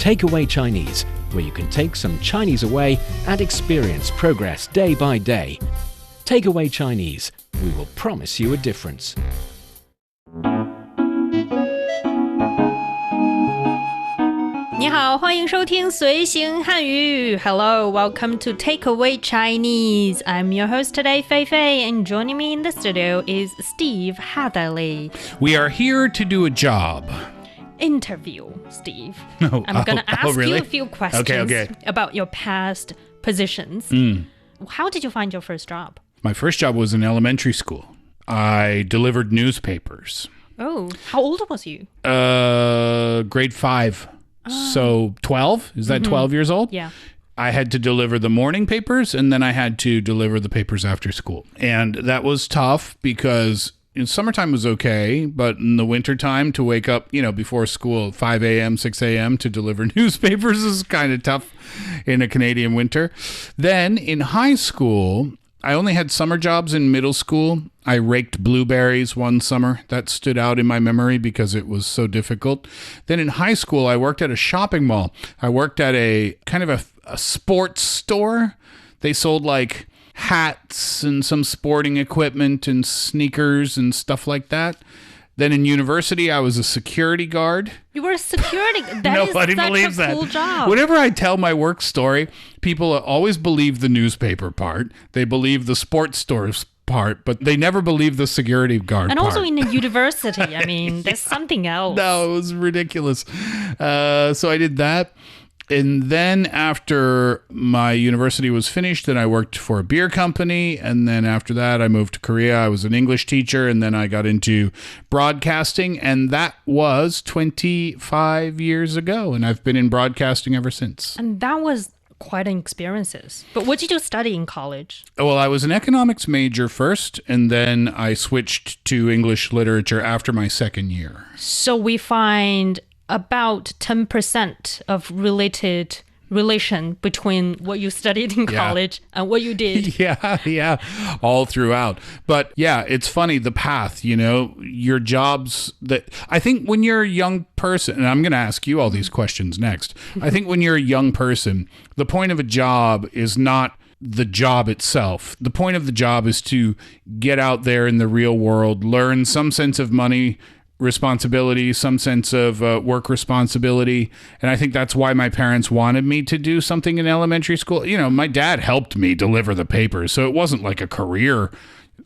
Takeaway Chinese, where you can take some Chinese away and experience progress day by day. Takeaway Chinese, we will promise you a difference. Hello, welcome to Takeaway Chinese. I'm your host today, Fei Fei, and joining me in the studio is Steve Hatherley. We are here to do a job. Interview, Steve. No, I'm going to ask really? you a few questions about your past positions. How did you find your first job? My first job was in elementary school. I delivered newspapers. Oh, how old was you? Grade 5. So 12? Is that 12 years old? Yeah. I had to deliver the morning papers, and then I had to deliver the papers after school. And that was tough because in summertime was okay, but in the wintertime to wake up, before school, 5 a.m., 6 a.m. to deliver newspapers is kind of tough in a Canadian winter. Then in high school, I only had summer jobs in middle school. I raked blueberries one summer. That stood out in my memory because it was so difficult. Then in high school, I worked at a shopping mall. I worked at a kind of a sports store. They sold like hats and some sporting equipment and sneakers and stuff like that. Then in university, I was a security guard. You were a security guard? Nobody believes that. Cool job. Whenever I tell my work story, people always believe the newspaper part. They believe the sports stores part, but they never believe the security guard and part. Also in a university, I mean, there's something else. No, it was ridiculous. So I did that. And then after my university was finished, then I worked for a beer company. And then after that, I moved to Korea. I was an English teacher. And then I got into broadcasting. And that was 25 years ago. And I've been in broadcasting ever since. And that was quite an experience. But what did you study in college? Well, I was an economics major first. And then I switched to English literature after my second year. So we find about 10% of relation between what you studied in college and what you did. Yeah, all throughout. But yeah, it's funny, the path, your jobs that I think when you're a young person, and I'm going to ask you all these questions next. I think when you're a young person, the point of a job is not the job itself. The point of the job is to get out there in the real world, learn some sense of money responsibility, some sense of work responsibility. And I think that's why my parents wanted me to do something in elementary school. My dad helped me deliver the papers, so it wasn't like a career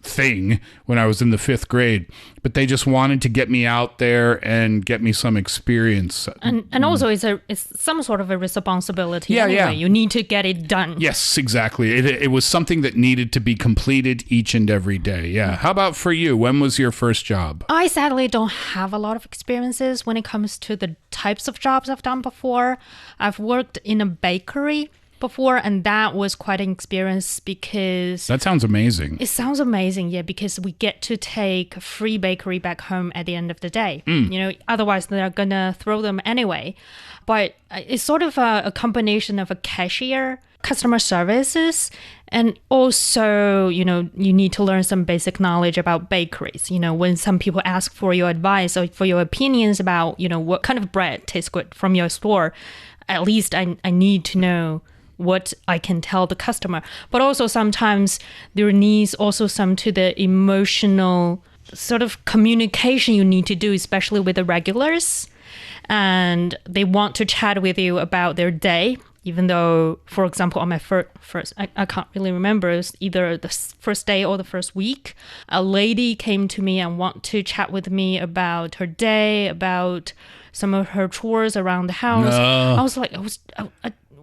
thing when I was in the 5th grade, but they just wanted to get me out there and get me some experience. And also it's some sort of a responsibility. Yeah. You need to get it done. Yes, exactly. It was something that needed to be completed each and every day. Yeah. How about for you? When was your first job? I sadly don't have a lot of experiences when it comes to the types of jobs I've done before. I've worked in a bakery before, and that was quite an experience because... That sounds amazing. It sounds amazing, yeah, because we get to take free bakery back home at the end of the day. Otherwise they're gonna throw them anyway. But it's sort of a combination of a cashier, customer services, and also, you need to learn some basic knowledge about bakeries. When some people ask for your advice or for your opinions about, what kind of bread tastes good from your store, at least I need to know what I can tell the customer. But also sometimes there needs also some to the emotional sort of communication you need to do, especially with the regulars. And they want to chat with you about their day, even though, for example, on my first I can't really remember, it was either the first day or the first week, a lady came to me and want to chat with me about her day, about some of her chores around the house. No. I was like,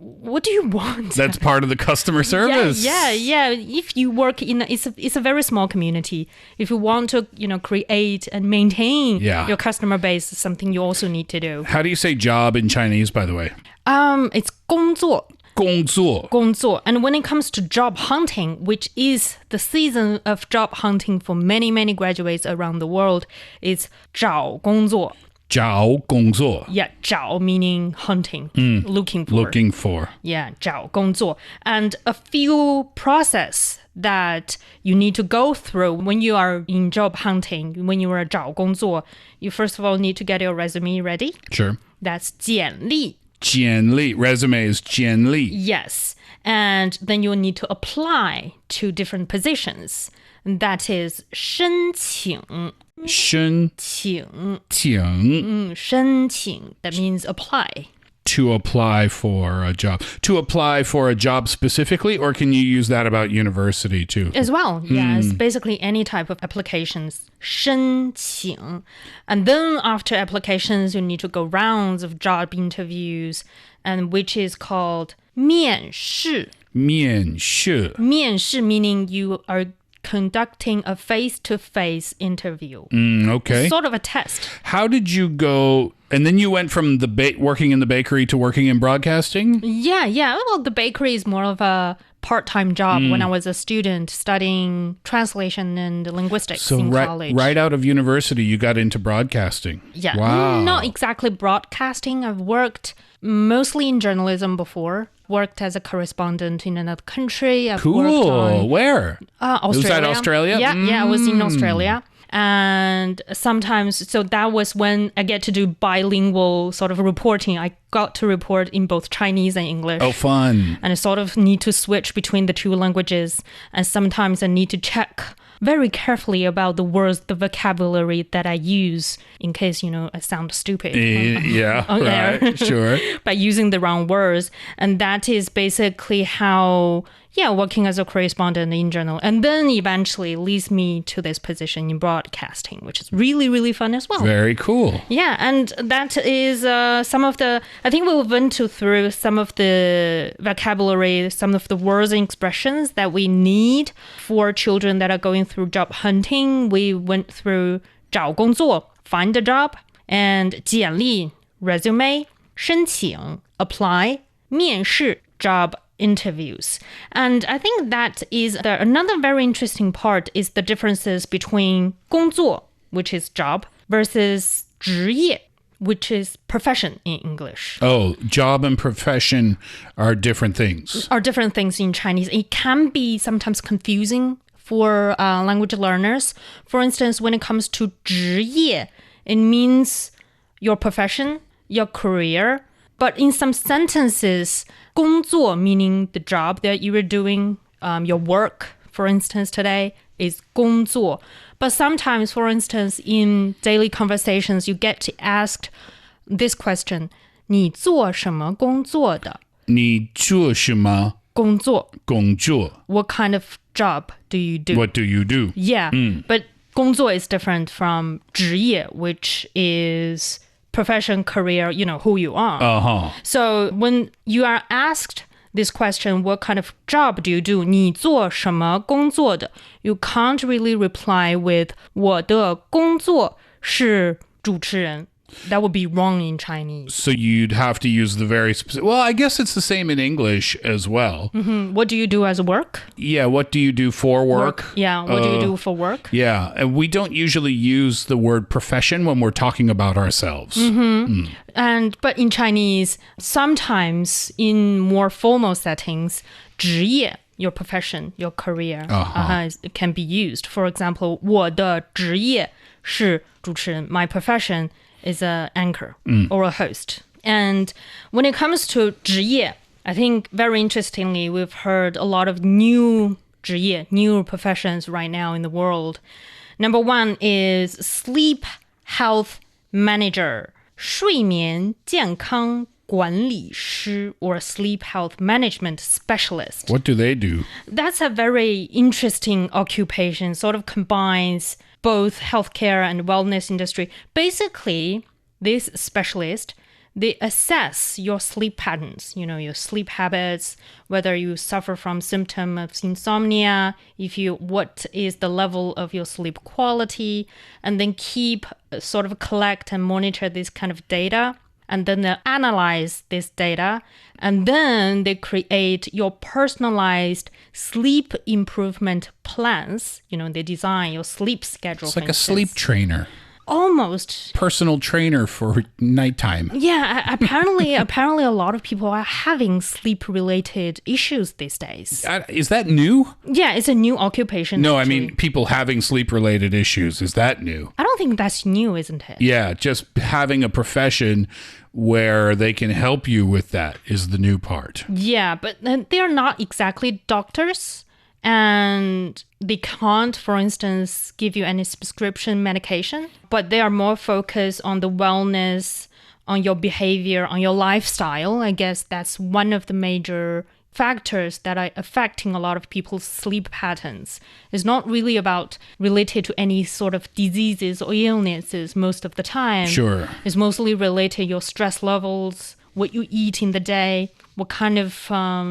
what do you want? That's part of the customer service. Yeah. If you work in it's a very small community. If you want to, create and maintain your customer base, it's something you also need to do. How do you say job in Chinese, by the way? It's 工作. 工作. 工作. And when it comes to job hunting, which is the season of job hunting for many, many graduates around the world, is 找工作. 找工作. Yeah, 找 meaning hunting, looking for. Looking for. Yeah, 找工作. And a few process that you need to go through when you are in job hunting, when you are 找工作, you first of all need to get your resume ready. Sure. That's 简历.简历 resume is 简历 Yes. And then you'll need to apply to different positions. And that is 申请申请请申请. That means apply. To apply for a job. To apply for a job specifically, or can you use that about university too? As well, yes. Basically any type of applications. 申请. And then after applications, you need to go rounds of job interviews, and which is called 面试.面试面试 meaning you are conducting a face-to-face interview. Okay. Sort of a test. How did you go? And then you went from the working in the bakery to working in broadcasting? Yeah. Well, the bakery is more of a part-time job when I was a student studying translation and linguistics in college. Right out of university, you got into broadcasting. Yeah. Wow. Not exactly broadcasting. I've worked mostly in journalism before. Worked as a correspondent in another country. I've worked on Where? Australia. Was that Australia? Yeah, I was in Australia. And sometimes, so that was when I get to do bilingual sort of reporting. I got to report in both Chinese and English. Oh, fun. And I sort of need to switch between the two languages. And sometimes I need to check very carefully about the words, the vocabulary that I use in case, I sound stupid. Yeah, on air. right, sure. By using the wrong words. And that is basically how, working as a correspondent in journal. And then eventually leads me to this position in broadcasting, which is really, really fun as well. Very cool. Yeah, and that is some of the, I think we went through some of the vocabulary, some of the words and expressions that we need for children that are going through job hunting. We went through 找工作, find a job, and 简历, resume, 申请, apply, 面试, job interviews. And I think that is another very interesting part is the differences between 工作, which is job, versus 职业, which is profession in English. Oh, job and profession are different things. Are different things in Chinese. It can be sometimes confusing for language learners. For instance, when it comes to 职业, it means your profession, your career. But in some sentences, 工作 meaning the job that you are doing, your work, for instance, today is 工作. But sometimes, for instance, in daily conversations, you get asked this question, 你做什么工作的?你做什么工作?工作? What kind of job do you do? What do you do? Yeah, but 工作 is different from 职业, which is profession, career, who you are. Uh-huh. So when you are asked this question, what kind of job do you do? 你做什么工作的? You can't really reply with 我的工作是主持人. That would be wrong in Chinese. So you'd have to use the very specific... Well, I guess it's the same in English as well. Mm-hmm. What do you do as work? Yeah, what do you do for work? Yeah, what do you do for work? Yeah, and we don't usually use the word profession when we're talking about ourselves. But in Chinese, sometimes in more formal settings, 职业, your profession, your career, it can be used. For example, 我的职业是主持人. My profession is an anchor or a host. And when it comes to 职业, I think very interestingly, we've heard a lot of new 职业, new professions right now in the world. Number one is sleep health manager, 睡眠健康管理师 or sleep health management specialist. What do they do? That's a very interesting occupation, sort of combines both healthcare and wellness industry. Basically, this specialist, they assess your sleep patterns, your sleep habits, whether you suffer from symptom of insomnia, what is the level of your sleep quality, and then collect and monitor this kind of data. And then they analyze this data, and then they create your personalized sleep improvement plans. They design your sleep schedule. It's like a sleep trainer. almost personal trainer for nighttime. Yeah, apparently a lot of people are having sleep-related issues these days. Is that new? Yeah, it's a new occupation. No, actually. I mean people having sleep-related issues. Is that new? I don't think that's new, isn't it? Yeah, just having a profession where they can help you with that is the new part. Yeah, but they're not exactly doctors. And they can't, for instance, give you any prescription medication, but they are more focused on the wellness, on your behavior, on your lifestyle. I guess that's one of the major factors that are affecting a lot of people's sleep patterns. It's not really about related to any sort of diseases or illnesses most of the time. Sure. It's mostly related to your stress levels, what you eat in the day, what kind of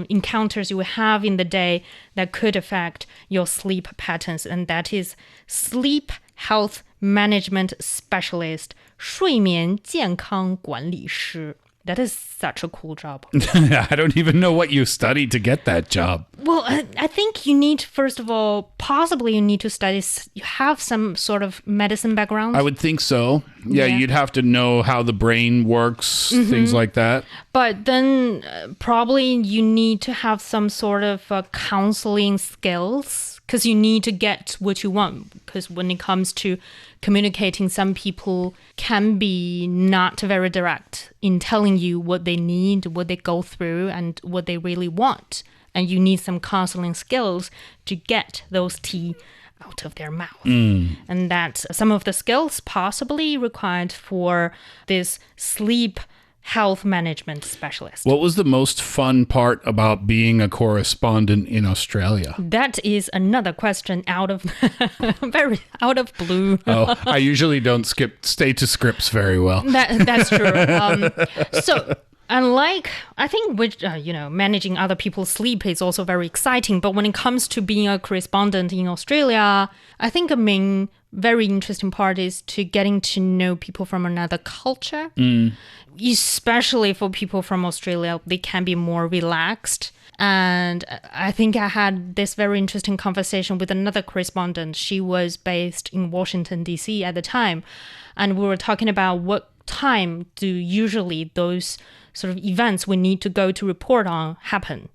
encounters you will have in the day that could affect your sleep patterns. And that is sleep health management specialist, 睡眠健康管理师. That is such a cool job. I don't even know what you studied to get that job. Well, I think you need, first of all, possibly you need to study, you have some sort of medicine background. I would think so. Yeah, you'd have to know how the brain works, things like that. But then probably you need to have some sort of counseling skills because you need to get what you want. Because when it comes to communicating, some people can be not very direct in telling you what they need, what they go through, and what they really want. And you need some counseling skills to get those tea out of their mouth. And that's some of the skills possibly required for this sleep health management specialist. What was the most fun part about being a correspondent in Australia? That is another question out of very out of blue. Oh, I usually don't stay to scripts very well. That's true. So unlike, I think, managing other people's sleep is also very exciting. But when it comes to being a correspondent in Australia, I think a main very interesting part is to getting to know people from another culture. Especially for people from Australia, they can be more relaxed. And I think I had this very interesting conversation with another correspondent. She was based in Washington, D.C. at the time. And we were talking about what time do usually those sort of events we need to go to report on happen.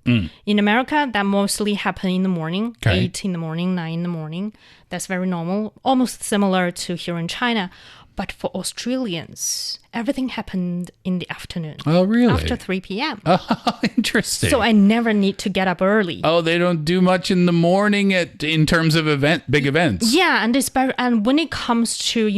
In America, that mostly happen in the morning, 8 in the morning, 9 in the morning. That's very normal, almost similar to here in China. But for Australians, everything happened in the afternoon. Oh, really? After 3 p.m. Oh, interesting. So I never need to get up early. Oh, they don't do much in the morning in terms of big events. Yeah, and when it comes to,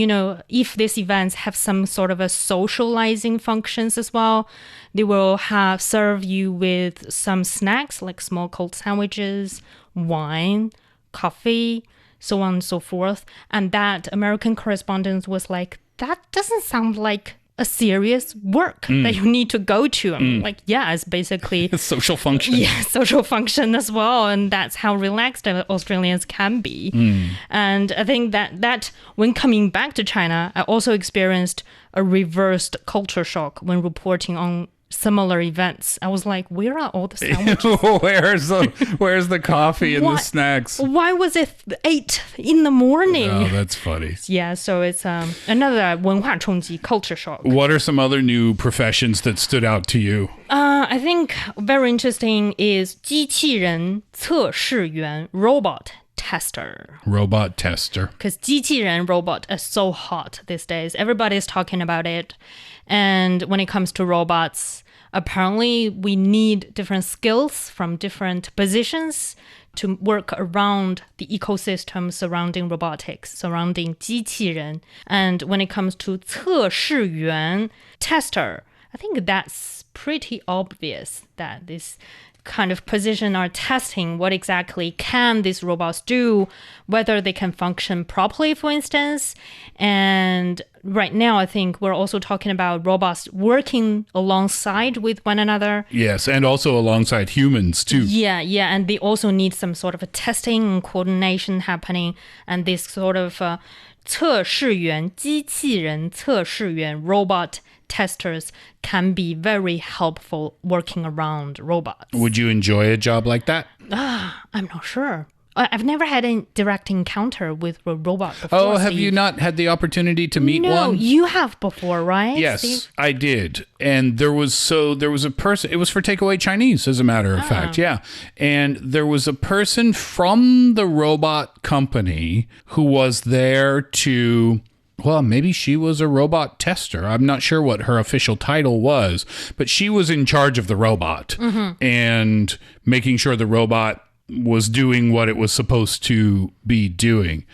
if these events have some sort of a socializing functions as well, they will serve you with some snacks like small cold sandwiches, wine, coffee, so on and so forth. And that American correspondent was like, that doesn't sound like a serious work that you need to go to. I'm like, yeah, it's basically a social function. Yeah, social function as well. And that's how relaxed Australians can be. And I think that when coming back to China, I also experienced a reversed culture shock when reporting on similar events. I was like, where are all the sandwiches? where's the coffee and the snacks? Why was it 8 in the morning? Oh, that's funny. Yeah, so it's another 文化冲击, culture shock. What are some other new professions that stood out to you? I think very interesting is 机器人测试员, robot tester. Robot tester. Because 机器人 robot is so hot these days. Everybody's talking about it. And when it comes to robots, apparently we need different skills from different positions to work around the ecosystem surrounding robotics, surrounding 机器人. And when it comes to 测试员, tester, I think that's pretty obvious that this kind of position are testing what exactly can these robots do, whether they can function properly, for instance. And right now, I think we're also talking about robots working alongside with one another. Yes, and also alongside humans too. Yeah, and they also need some sort of a testing and coordination happening. And this sort of 测试员, 机器人测试员, robot testers can be very helpful working around robots. Would you enjoy a job like that? I'm not sure. I've never had a direct encounter with a robot before. Oh, have Steve. you not had the opportunity to meet No, one? you have before, right? Yes, Steve? I did. And there was a person, it was for takeaway Chinese, as a matter of fact. Yeah. And there was a person from the robot company who was there to, well, maybe she was a robot tester. I'm not sure what her official title was, but she was in charge of the robot and making sure the robot was doing what it was supposed to be doing.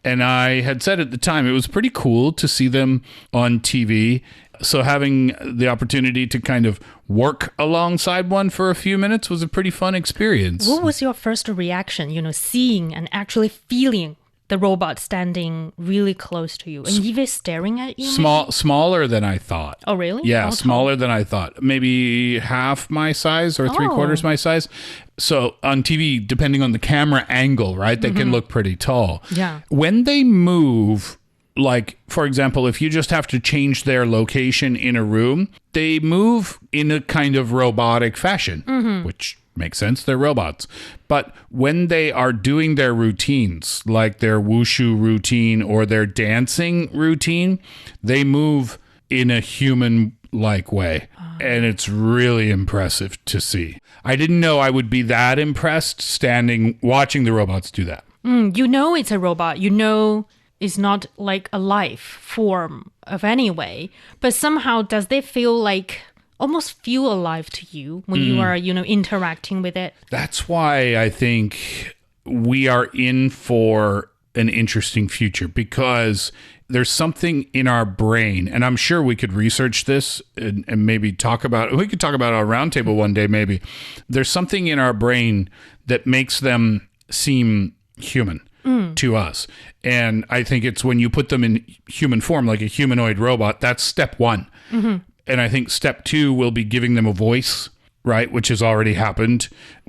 And I had said at the time, it was pretty cool to see them on TV. So having the opportunity to kind of work alongside one for a few minutes was a pretty fun experience. What was your first reaction, seeing and actually feeling the robot standing really close to you and even staring at you? Smaller than I thought. Oh, really? Yeah, How smaller than I thought. Maybe half my size or three-quarters my size. So on TV, depending on the camera angle, right, they can look pretty tall. Yeah. When they move, like, for example, if you just have to change their location in a room, they move in a kind of robotic fashion, which makes sense. They're robots. But when they are doing their routines, like their wushu routine or their dancing routine, they move in a human-like way. And it's really impressive to see. I didn't know I would be that impressed watching the robots do that. It's a robot. It's not like a life form of any way. But somehow, does they almost feel alive to you when you are, interacting with it? That's why I think we are in for an interesting future, because there's something in our brain, and I'm sure we could research this and maybe we could talk about it on a roundtable one day, maybe. There's something in our brain that makes them seem human to us. And I think it's when you put them in human form, like a humanoid robot, that's step one. And I think step two will be giving them a voice, right, which has already happened,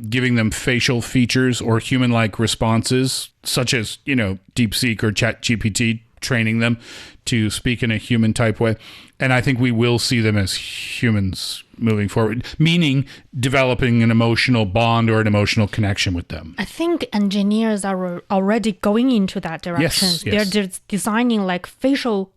giving them facial features or human-like responses, such as, DeepSeek or ChatGPT, training them to speak in a human-type way. And I think we will see them as humans moving forward, meaning developing an emotional bond or an emotional connection with them. I think engineers are already going into that direction. Yes. They're just designing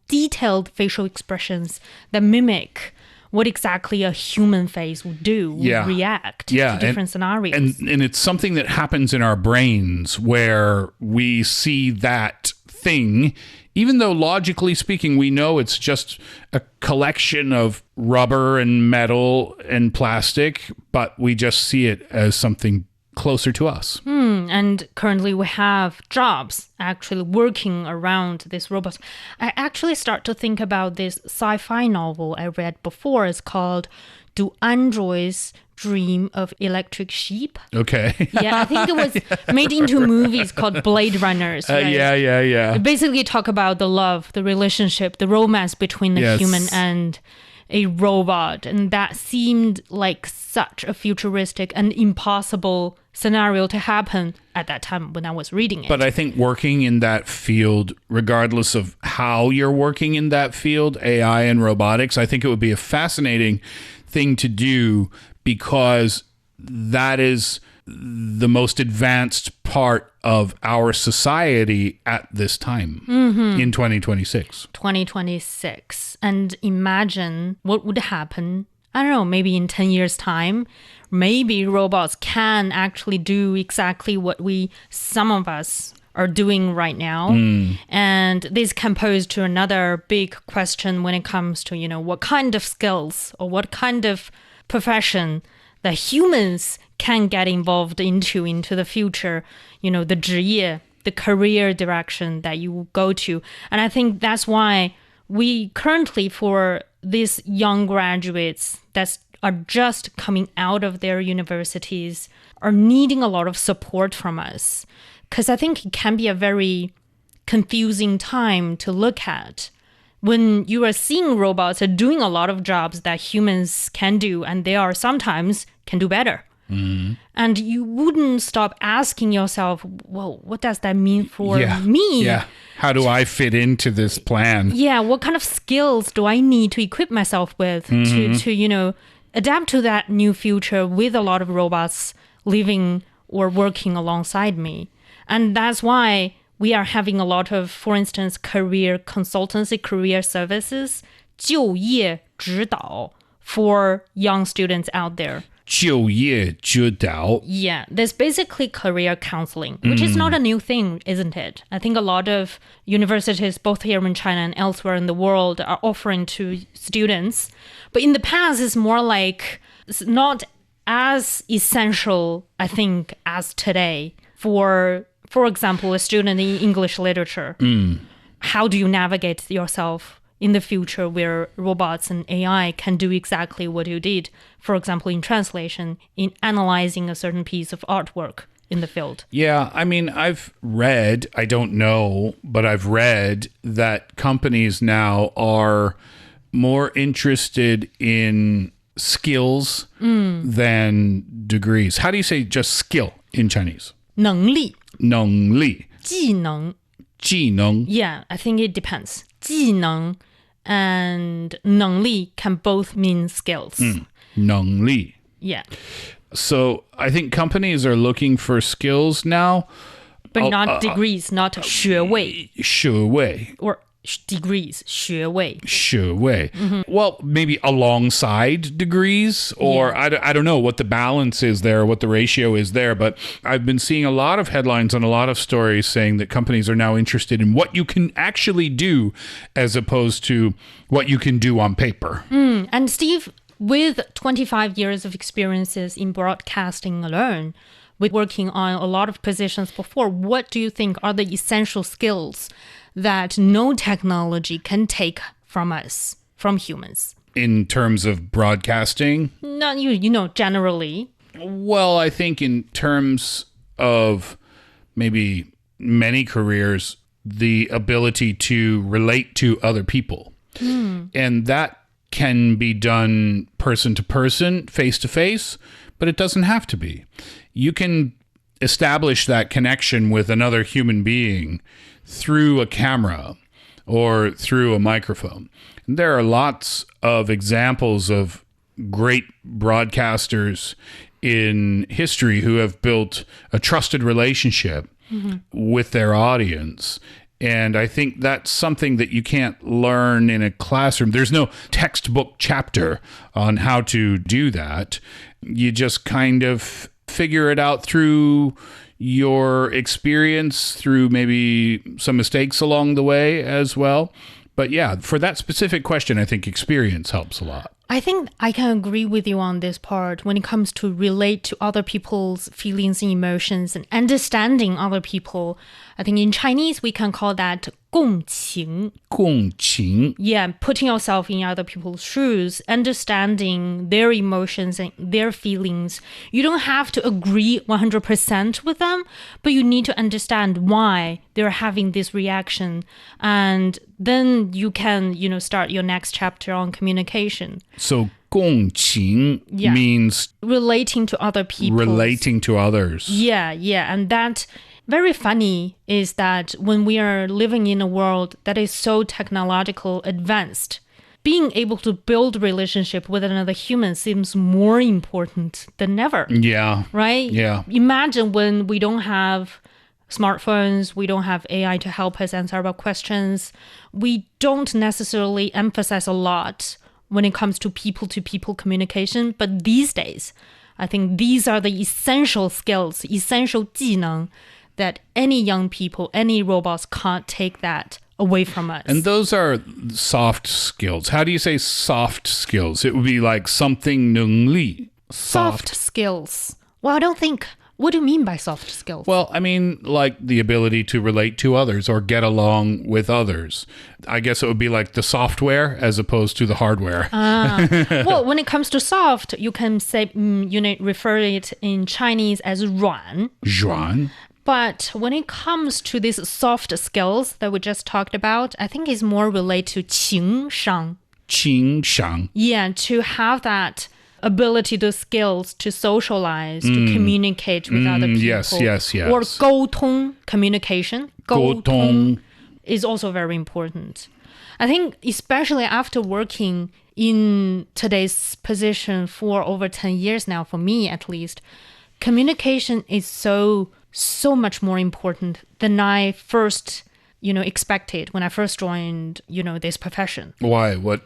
detailed facial expressions that mimic what exactly a human face would do, would react to different scenarios. And it's something that happens in our brains where we see that thing, even though logically speaking, we know it's just a collection of rubber and metal and plastic, but we just see it as something closer to us. And currently we have jobs actually working around this robot. I actually start to think about this sci-fi novel I read before. It's called Do Androids Dream of Electric Sheep? Okay. Yeah, I think it was made into movies called Blade Runners. Right? Yeah. It basically talk about the love, the relationship, the romance between the human and a robot. And that seemed like such a futuristic and impossible scenario to happen at that time when I was reading it. But I think working in that field, regardless of how you're working in that field, AI and robotics, I think it would be a fascinating thing to do, because that is the most advanced part of our society at this time in 2026. 2026. And imagine what would happen, I don't know, maybe in 10 years' time. Maybe robots can actually do exactly what some of us are doing right now. And this can pose to another big question when it comes to, what kind of skills or what kind of profession that humans can get involved into the future, the 职业, the career direction that you will go to. And I think that's why we currently, for these young graduates that are just coming out of their universities, are needing a lot of support from us. Because I think it can be a very confusing time to look at when you are seeing robots are doing a lot of jobs that humans can do, and they are sometimes can do better. And you wouldn't stop asking yourself, well, what does that mean for me? Yeah. How do I fit into this plan? Yeah. What kind of skills do I need to equip myself with to adapt to that new future with a lot of robots living or working alongside me? And that's why we are having a lot of, for instance, career consultancy, career services, 就业指导 for young students out there. 就业指导 Yeah, there's basically career counseling, which is not a new thing, isn't it? I think a lot of universities, both here in China and elsewhere in the world, are offering to students. But in the past, it's more like it's not as essential, I think, as today. For example, a student in English literature. How do you navigate yourself in the future where robots and AI can do exactly what you did, for example, in translation, in analyzing a certain piece of artwork in the field? Yeah, I mean, I've read, I don't know, but I've read that companies now are more interested in skills than degrees. How do you say just skill in Chinese? 能力,能力,技能,技能. Yeah, I think it depends. 技能 and 能力 can both mean skills. 能力. Yeah. So I think companies are looking for skills now. But not degrees, not 学位. 学位. Or degrees, 学位. 学位. Well, maybe alongside degrees, or I don't know what the balance is there, what the ratio is there, but I've been seeing a lot of headlines and a lot of stories saying that companies are now interested in what you can actually do as opposed to what you can do on paper. And Steve, with 25 years of experiences in broadcasting alone, with working on a lot of positions before, what do you think are the essential skills that no technology can take from us, from humans? In terms of broadcasting? No, you know, generally. Well, I think in terms of maybe many careers, the ability to relate to other people. And that can be done person to person, face to face, but it doesn't have to be. You can establish that connection with another human being through a camera or through a microphone. And there are lots of examples of great broadcasters in history who have built a trusted relationship with their audience. And I think that's something that you can't learn in a classroom. There's no textbook chapter on how to do that. You just kind of figure it out through your experience, through maybe some mistakes along the way as well. But yeah, for that specific question, I think experience helps a lot. I think I can agree with you on this part when it comes to relate to other people's feelings and emotions and understanding other people. I think in Chinese, we can call that 共情. 共情. Yeah, putting yourself in other people's shoes, understanding their emotions and their feelings. You don't have to agree 100% with them, but you need to understand why they're having this reaction. And then you can, start your next chapter on communication. So 共情 means relating to other people. Relating to others. Yeah. And that very funny is that when we are living in a world that is so technological advanced, being able to build a relationship with another human seems more important than ever. Yeah. Right? Yeah. Imagine when we don't have smartphones, we don't have AI to help us answer our questions. We don't necessarily emphasize a lot when it comes to people-to-people communication. But these days, I think these are the essential skills, essential 技能, that any young people, any robots can't take that away from us. And those are soft skills. How do you say soft skills? It would be like something 能力. Soft skills. Well, I don't think... What do you mean by soft skills? Well, I mean, like the ability to relate to others or get along with others. I guess it would be like the software as opposed to the hardware. Well, when it comes to soft, you can say, refer it in Chinese as 软. 软. But when it comes to these soft skills that we just talked about, I think it's more related to 情商. 情商. Yeah, to have that ability, the skills to socialize, to communicate with other people. Yes. Or 沟通, communication. 沟通 is also very important. I think especially after working in today's position for over 10 years now, for me at least, communication is so so much more important than I first, expected when I first joined, this profession. Why? What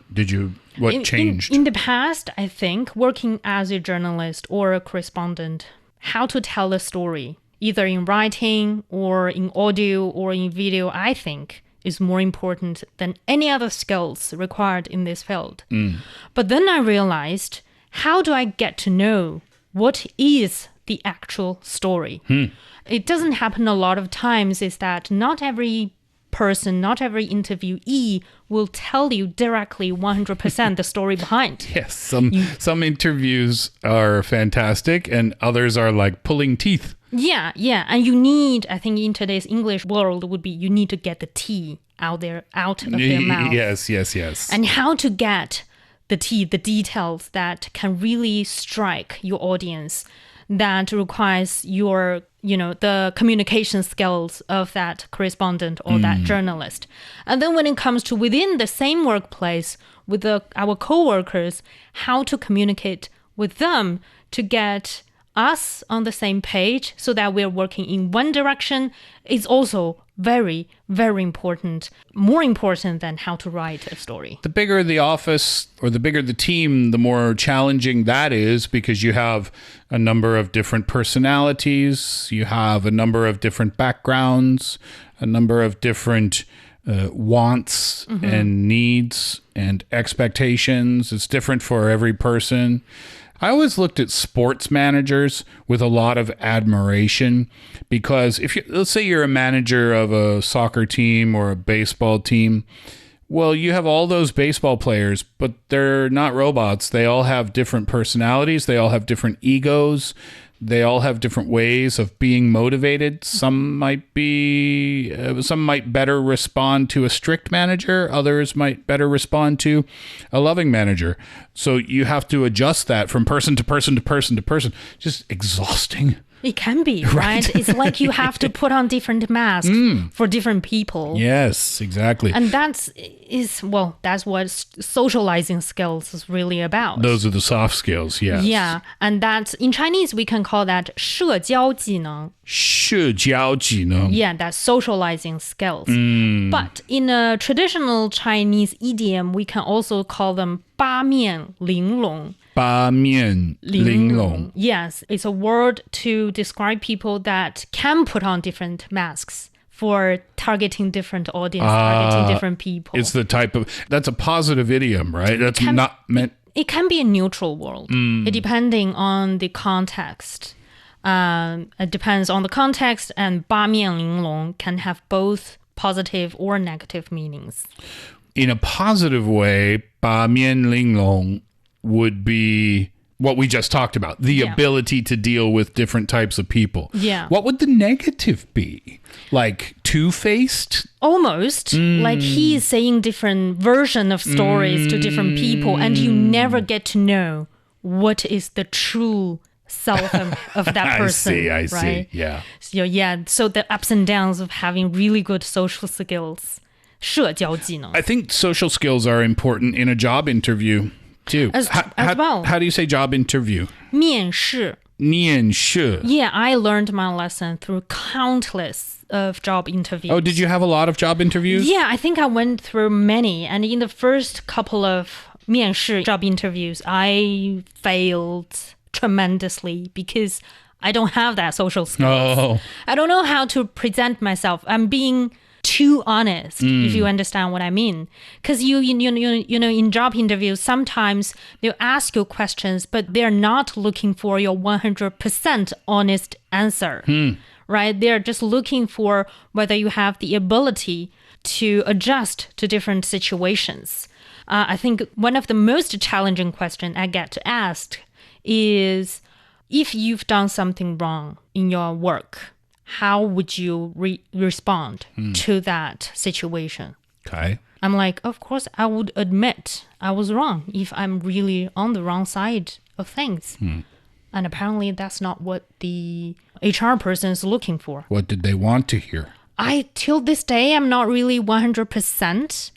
changed? In the past, I think working as a journalist or a correspondent, how to tell a story, either in writing or in audio or in video, I think is more important than any other skills required in this field. But then I realized, how do I get to know what is the actual story? It doesn't happen a lot of times, is that not every person, not every interviewee will tell you directly 100% the story behind. Yes, some interviews are fantastic and others are like pulling teeth. Yeah. And you need, I think in today's English world would be, you need to get the tea out of their mouth. Yes. And how to get the tea, the details that can really strike your audience, that requires your, the communication skills of that correspondent or that journalist. And then when it comes to within the same workplace with our coworkers, how to communicate with them to get us on the same page so that we're working in one direction is also very, very important, more important than how to write a story. The bigger the office or the bigger the team, the more challenging that is, because you have a number of different personalities, you have a number of different backgrounds, a number of different wants and needs and expectations. It's different for every person. I always looked at sports managers with a lot of admiration, because let's say you're a manager of a soccer team or a baseball team, well, you have all those baseball players, but they're not robots. They all have different personalities. They all have different egos. They all have different ways of being motivated. Some might better respond to a strict manager. Others might better respond to a loving manager. So you have to adjust that from person to person to person to person. Just exhausting. It can be, right? It's like you have to put on different masks for different people. Yes, exactly. And that's what socializing skills is really about. Those are the soft skills, yes. Yeah, and that's, in Chinese, we can call that 社交技能. 社交技能. Yeah, that's socializing skills. But in a traditional Chinese idiom, we can also call them 八面玲珑. 八面玲珑. Yes, it's a word to describe people that can put on different masks for targeting different audience, targeting different people. It's the that's a positive idiom, right? That's not meant. It can be a neutral word, depending on the context. It depends on the context, and 八面玲珑 can have both positive or negative meanings. In a positive way, 八面玲珑 would be what we just talked about, the ability to deal with different types of people. Yeah. What would the negative be? Like two-faced? Almost. Like he is saying different version of stories to different people, and you never get to know what is the true self of that person. I see. Yeah. So the ups and downs of having really good social skills. 社交技能. I think social skills are important in a job interview too. As well. How do you say job interview? 面试. 面试. Yeah, I learned my lesson through countless of job interviews. Oh, did you have a lot of job interviews? Yeah, I think I went through many. And in the first couple of 面试 job interviews, I failed tremendously because I don't have that social skills. Oh. I don't know how to present myself. I'm being too honest, if you understand what I mean. Because you know, in job interviews, sometimes they'll ask you questions, but they're not looking for your 100% honest answer, right? They're just looking for whether you have the ability to adjust to different situations. I think one of the most challenging questions I get asked is, if you've done something wrong in your work, how would you respond to that situation? Okay. I'm like, of course, I would admit I was wrong if I'm really on the wrong side of things. And apparently that's not what the HR person is looking for. What did they want to hear? Till this day, I'm not really 100%,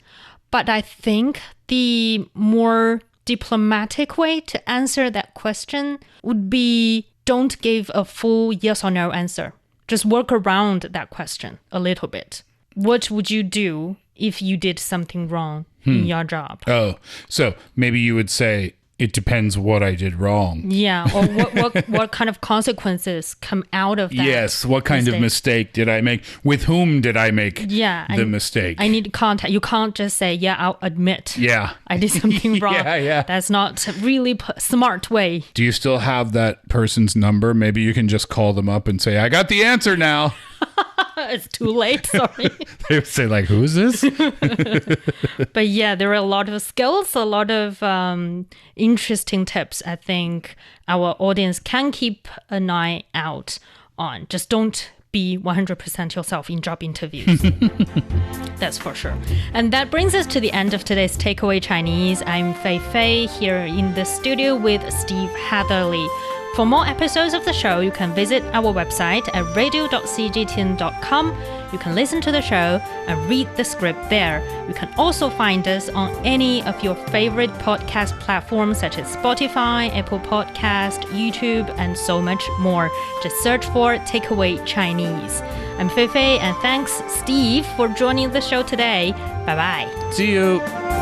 but I think the more diplomatic way to answer that question would be, don't give a full yes or no answer. just work around that question a little bit. What would you do if you did something wrong in your job? Oh, so maybe you would say, it depends what I did wrong. Yeah, or what kind of consequences come out of that? Yes, what kind of mistake did I make? With whom did I make the mistake? I need context. You can't just say, yeah, I'll admit I did something wrong. Yeah. That's not a really smart way. Do you still have that person's number? Maybe you can just call them up and say, I got the answer now. It's too late, sorry. They would say, like, who is this? But yeah, there are a lot of skills, a lot of interesting tips I think our audience can keep an eye out on. Just don't be 100% yourself in job interviews. That's for sure. And that brings us to the end of today's Takeaway Chinese. I'm Fei Fei here in the studio with Steve Hatherley. For more episodes of the show, you can visit our website at radio.cgtn.com. You can listen to the show and read the script there. You can also find us on any of your favorite podcast platforms such as Spotify, Apple Podcast, YouTube, and so much more. Just search for Takeaway Chinese. I'm Fei Fei, and thanks, Steve, for joining the show today. Bye-bye. See you.